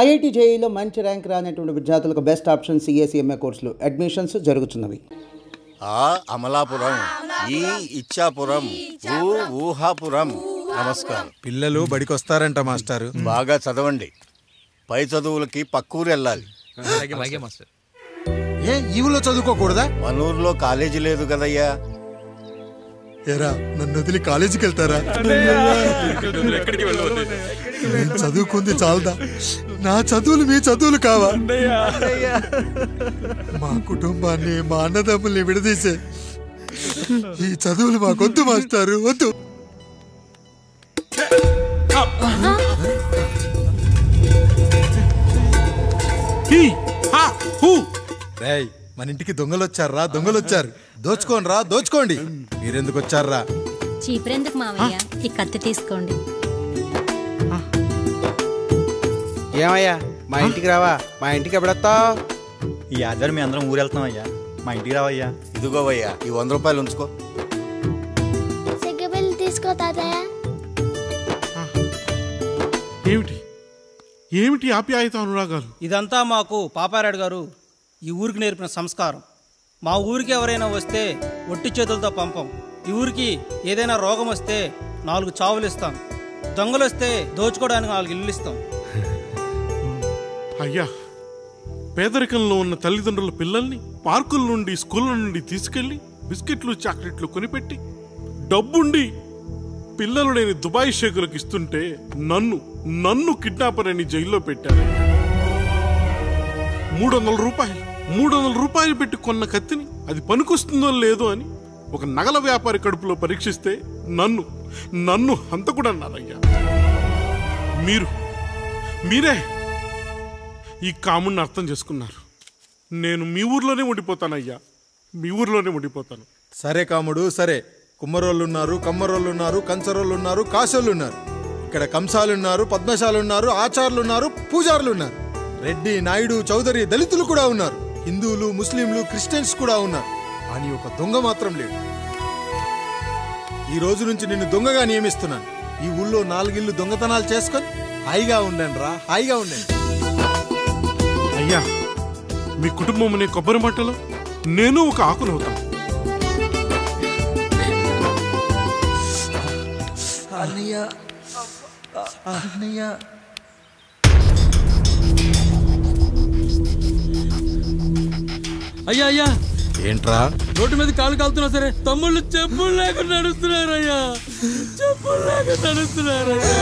IIT జేఈలో మంచి rank రానటువంటి విద్యార్థులకు బెస్ట్ ఆప్షన్ సిఎస్ఈఎంఏ కోర్సులు అడ్మిషన్స్ జరుగుతున్నవి. అమలాపురం, ఈ ఇచ్చాపురం, ఊహాపురం. నమస్కారం. పిల్లలు బడికొస్తారంట మాస్టారు. బాగా చదవండి. పై చదువులకి పక్కూరు వెళ్ళాలి. ఏ ఈ ఊళ్ళో చదువుకోకూడదా? మన ఊర్లో కాలేజీ లేదు కదయ్యా. ఏరా నన్ను వదిలి కాలేజీకి వెళ్తారా? నేను చదువుకుంది చాలదా? నా చదువులు మీ చదువులు కావా? మా కుటుంబాన్ని మా అన్నదమ్ముల్ని విడదీసే ఈ చదువులు మాకొద్దు మాస్టారు, వద్దు. రేయ్ మన ఇంటికి దొంగలు వచ్చారా? దొంగలు వచ్చారు. దోచుకోండి రా, దోచుకోండి. మీరెందుకు వచ్చారా? చీపురెందుకు మావయ్య, ఈ కత్తి తీసుకోండి. ఏమయ్యా మా ఇంటికి రావా? మా ఇంటికి ఎప్పుడొస్తావు? ఈ ఆదివారం మీ అందరం ఊరు వెళ్తున్నాం అయ్యా, మా ఇంటికి రావయ్యా. ఇదిగోవయ్యా ఈ 100 రూపాయలు ఉంచుకో. తీసుకో తాతయ్య. ఏమిటి ఏమిటి ఆప్యాయత అనురాగాలు? ఇదంతా మాకు పాపారాయుడు గారు ఈ ఊరికి నేర్పిన సంస్కారం. మా ఊరికి ఎవరైనా వస్తే ఒట్టి చేతులతో పంపం. ఈ ఊరికి ఏదైనా రోగం వస్తే 4 చావులు ఇస్తాం. దొంగలు వస్తే దోచుకోవడానికి 4 ఇల్లు ఇస్తాం. అయ్యా, పేదరికంలో ఉన్న తల్లిదండ్రుల పిల్లల్ని పార్కుల నుండి స్కూళ్ళ నుండి తీసుకెళ్లి బిస్కెట్లు చాక్లెట్లు కొనిపెట్టి డబ్బుండి పిల్లలు లేని దుబాయ్ షేకులకు ఇస్తుంటే నన్ను కిడ్నాపర్ అని జైల్లో పెట్టారు. 300 రూపాయలు పెట్టి కొన్న కత్తిని అది పనికొస్తుందో లేదో అని ఒక నగల వ్యాపారి కడుపులో పరీక్షిస్తే నన్ను హంతకుడన్నారయ్యా. మీరే ఈ కాముడిని అర్థం చేసుకున్నారు. నేను మీ ఊర్లోనే ఉండిపోతానయ్యా, మీ ఊర్లోనే ఉండిపోతాను. సరే కాముడు సరే. కుమ్మరోళ్ళున్నారు, కమ్మరోళ్ళున్నారు, కంచరోళ్ళున్నారు, కాశోళ్ళున్నారు. ఇక్కడ కంసాలున్నారు, పద్మశాలున్నారు, ఆచార్యులున్నారు, పూజారులున్నారు. రెడ్డి, నాయుడు, చౌదరి, దళితులు కూడా ఉన్నారు. హిందువులు, ముస్లింలు, క్రిస్టియన్స్ కూడా ఉన్నారు. అని ఒక దొంగ మాత్రం లేడు. ఈ రోజు నుంచి నిన్ను దొంగగా నియమిస్తున్నాను. ఈ ఊళ్ళో 4 ఇళ్ళు దొంగతనాలు చేసుకొని హాయిగా ఉండండి రా, హాయిగా ఉండండి. అయ్యా, మీ కుటుంబం అనే కొబ్బరి మట్టలో నేను ఒక ఆకునవుతాను. అయ్యా అయ్యా, ఏంట్రా రోడ్డు మీద కాలు కాలుతున్నా సరే తమ్ముళ్ళు చెప్పులు లేకుండా నడుస్తున్నారయ్యా, చెప్పులు లేకుండా నడుస్తున్నారయ్యా.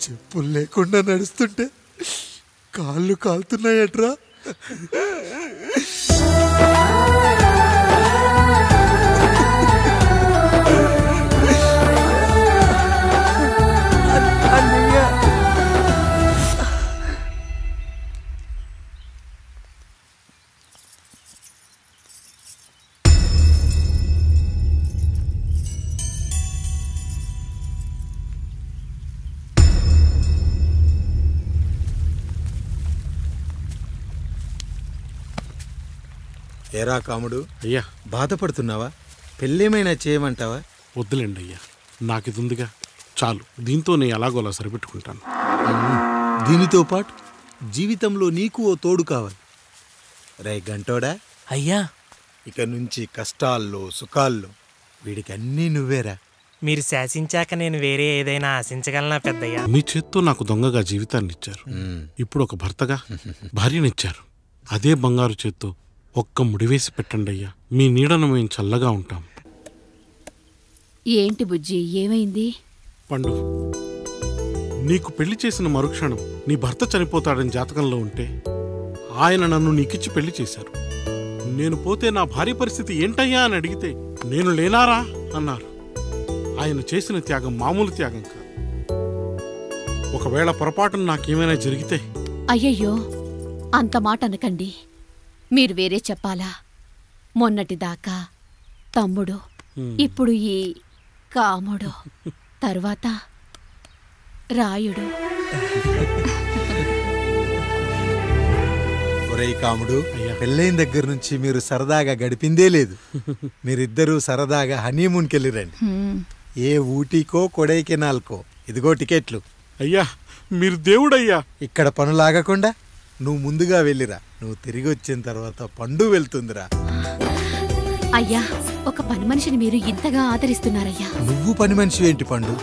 చెప్పులు లేకుండా నడుస్తుంటే కాళ్ళు కాలుతున్నాయట్రా. ఏరా కాముడు, అయ్యా బాధపడుతున్నావా? పెళ్ళేమైనా చేయమంటావా? వద్దులేండి అయ్యా, నాకు ఇది ఉందిగా చాలు. దీంతో నేను ఎలాగోలా సరిపెట్టుకుంటాను. దీనితో పాటు జీవితంలో నీకు ఓ తోడు కావాలి. రే గంటోడా అయ్యా, ఇక నుంచి కష్టాల్లో సుఖాల్లో వీడికి అన్నీ నువ్వేరా. మీరు శాసించాక నేను వేరే ఏదైనా ఆశించగలనా పెద్దయ్యా? మీ చేత్తో నాకు దొంగగా జీవితాన్ని ఇచ్చారు. ఇప్పుడు ఒక భర్తగా భార్యనిచ్చారు. అదే బంగారు చేత్తో ఒక్క ముడివేసి పెట్టండి అయ్యా. మీ నీడను మేము చల్లగా ఉంటాం. ఏంటి బుజ్జి, ఏమైంది? పండు, నీకు పెళ్లి చేసిన మరుక్షణం నీ భర్త చనిపోతాడని జాతకంలో ఉంటే ఆయన నన్ను నీకిచ్చి పెళ్లి చేశారు. నేను పోతే నా భార్య పరిస్థితి ఏంటయ్యా అని అడిగితే నేను లేనారా అన్నారు. ఆయన చేసిన త్యాగం మామూలు త్యాగం కాదు. ఒకవేళ పొరపాటున నాకేమైనా జరిగితే? అయ్యయ్యో, అంత మాట అనకండి. మీరు వేరే చెప్పాలా? మొన్నటిదాకా తమ్ముడు, ఇప్పుడు ఈ కాముడు, తర్వాత రాయుడు. ఒరే కాముడు, పెళ్ళైన దగ్గర నుంచి మీరు సరదాగా గడిపిందే లేదు. మీరిద్దరూ సరదాగా హనీమూన్కి వెళ్ళిరండి. ఏ ఊటీకో కొడైకెనాల్కో. ఇదిగో టికెట్లు. అయ్యా మీరు దేవుడయ్యా. ఇక్కడ పనులాగకుండా నువ్వు ముందుగా వెళ్ళిరా. నువ్వు తిరిగి వచ్చిన తర్వాత పండు వెళ్తుందిరా. అయ్యా, ఒక పని మనిషిని మీరు ఇంతగా ఆదరిస్తున్నారయ్యా. నువ్వు పని మనిషి ఏంటి పండు?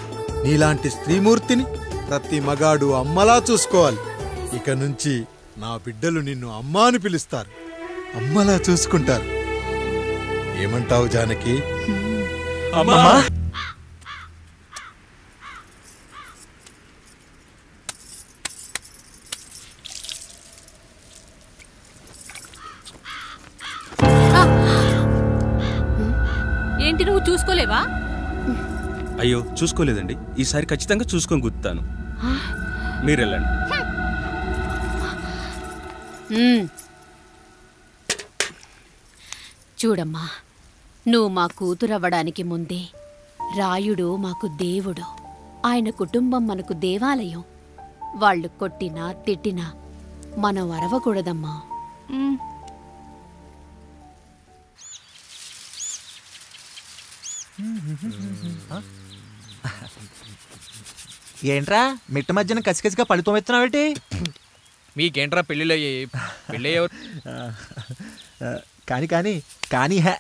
నీలాంటి స్త్రీమూర్తిని ప్రతి మగాడు అమ్మలా చూసుకోవాలి. ఇక నుంచి నా బిడ్డలు నిన్ను అమ్మా అని పిలుస్తారు, అమ్మలా చూసుకుంటారు. ఏమంటావు జానకి? అమ్మా. ఏంటి, నువ్వు చూసుకోలేవా? అయ్యో చూసుకోలేదండి. ఈసారి ఖచ్చితంగా చూసుకొని గుర్తాను. మీరు వెళ్ళండి. చూడమ్మా, నువ్వు మా కూతురవ్వడానికి ముందే రాయుడు మాకు దేవుడు. ఆయన కుటుంబం మనకు దేవాలయం. వాళ్ళు కొట్టినా తిట్టినా మనం అరవకూడదమ్మా. ఏంట్రా మిట్ట మధ్యన కసికసిగా పళ్ళుతోమెత్తున్నావేటి? మీకేంట్రా పెళ్ళిళ్ళయ్యే? పెళ్ళయ్యే కానీ కానీ కానీ హే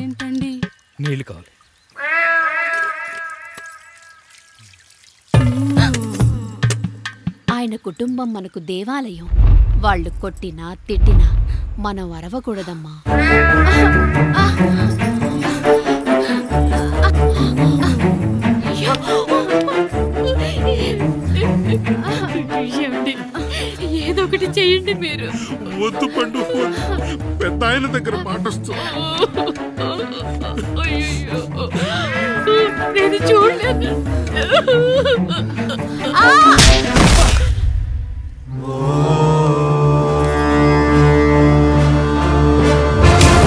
ఏంటండి? నీళ్ళు కావాలి. ఆయన కుటుంబం మనకు దేవాలయం. వాళ్ళు కొట్టినా తిట్టినా మనం అరవకూడదమ్మా. ఏదో ఒకటి చెయ్యండి మీరు. వద్దు పండు, పెద్ద ఆయన దగ్గర మాటొస్తుంది. నేను చూడలేదు.